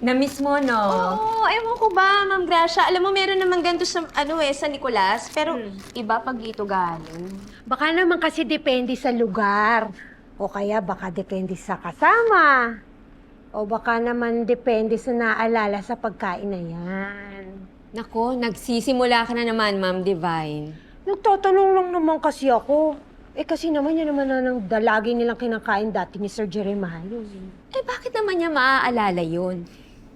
Na-miss mo, no? Oo, ewan ko ba, Ma'am Gracia. Alam mo, meron naman ganito sa, sa Nicolas. Pero iba pag dito galing. Baka naman kasi depende sa lugar. O kaya baka depende sa kasama. O baka naman depende sa naalala sa pagkain na yan. Nako, nagsisimula ka na naman, Ma'am Divine. Nagtatanong lang naman kasi ako. Eh kasi naman yan naman na ng dalagi nilang kinakain dati ni Sir Jeremiah. Eh, bakit naman niya maaalala yun?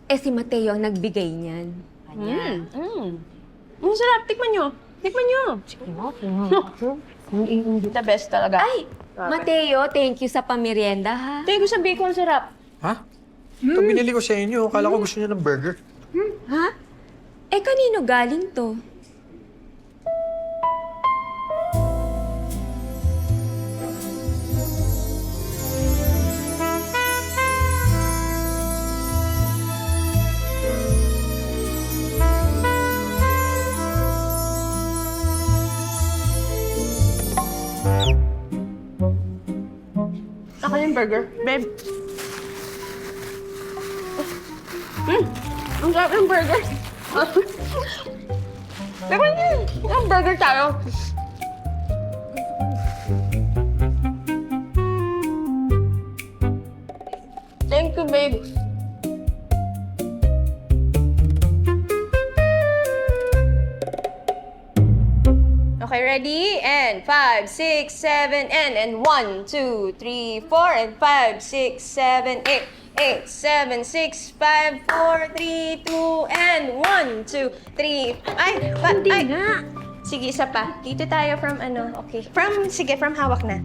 Eh, si Mateo ang nagbigay niyan. Ang sarap, tikman nyo. Tikman nyo. Hindi. The best talaga. Ay, Mateo, thank you sa pamirienda, ha? Tingin ko sa bacon, sarap. Ha? Ito binili ko sa inyo. Kala ko gusto niyo ng burger. Ha? Eh, kanino galing to? Ako yung burger. Babe. Ang sarap ng burger. Diba yung burger tayo? Thank you, babe. Okay, ready? And 5, 6, 7, and 1, 2, 3, 4, and 5, 6, 7, 8. 8, 7, 6, 5, 4, 3, 2, and 1, 2, 3. Ay, Hindi ay. nga. Sige, isa pa. Dito tayo from okay. From hawak na.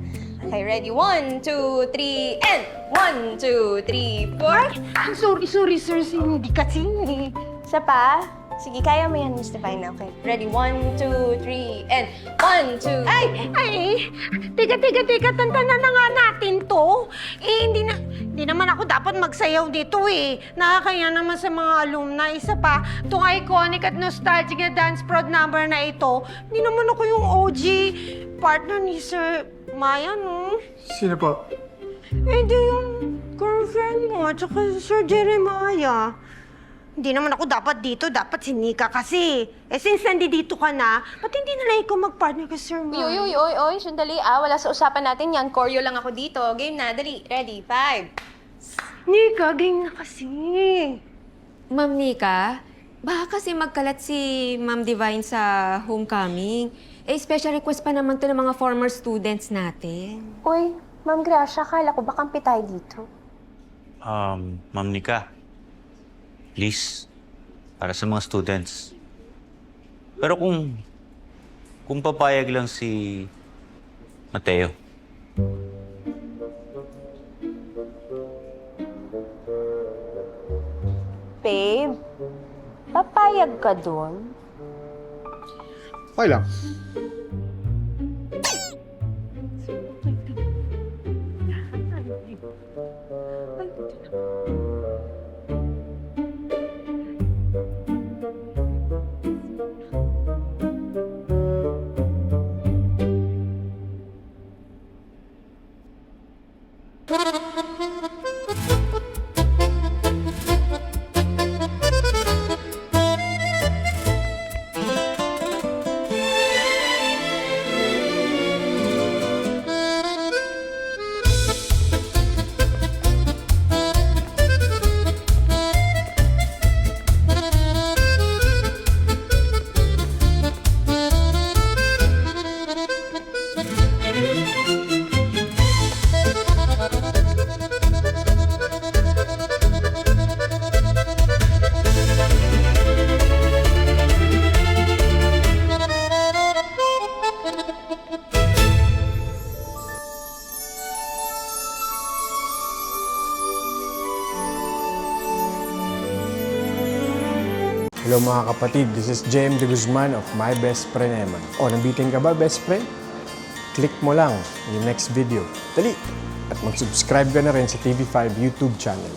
Okay, ready? 1, 2, 3, and 1, 2, 3, 4. Sorry, sir. Hindi kasi. Isa pa. Sige, kaya mo yan, Miss Divine. Okay. Ready? 1, 2, 3, and 1, 2. Ay! Ay, teka, tantanan na nga natin to. Eh, hindi naman ako dapat magsayaw dito eh. Nakakaya naman sa mga alumni. Isa pa, itong iconic at nostalgic na dance prod number na ito, hindi naman ako yung OG partner ni Sir Maya, no? Sino po? Eh, di yung girlfriend mo, tsaka si Sir Jeremiah. Hindi naman ako dapat dito, dapat si Nika kasi. Eh, since nandito ka na, ba't hindi na lang ikaw mag-partner kay Sir Maya? Oy, sandali wala sa usapan natin yan. Choreo lang ako dito. Game na, dali. Ready? 5. Nika, game na kasi. Ma'am Nika, baka kasi magkalat si Ma'am Divine sa homecoming. Eh, special request pa naman to ng mga former students natin. Uy, Ma'am Gracia, kala ko ba kampi tayo dito? Ma'am Nika, please, para sa mga students. Pero kung papayag lang si Mateo. Babe, papayag ka dun? Okay lang. Hello mga kapatid, this is JM De Guzman of My Best Friend Eman. O, nabitin ka ba, best friend? Click mo lang yung next video. Dali! At mag-subscribe ka na rin sa TV5 YouTube channel.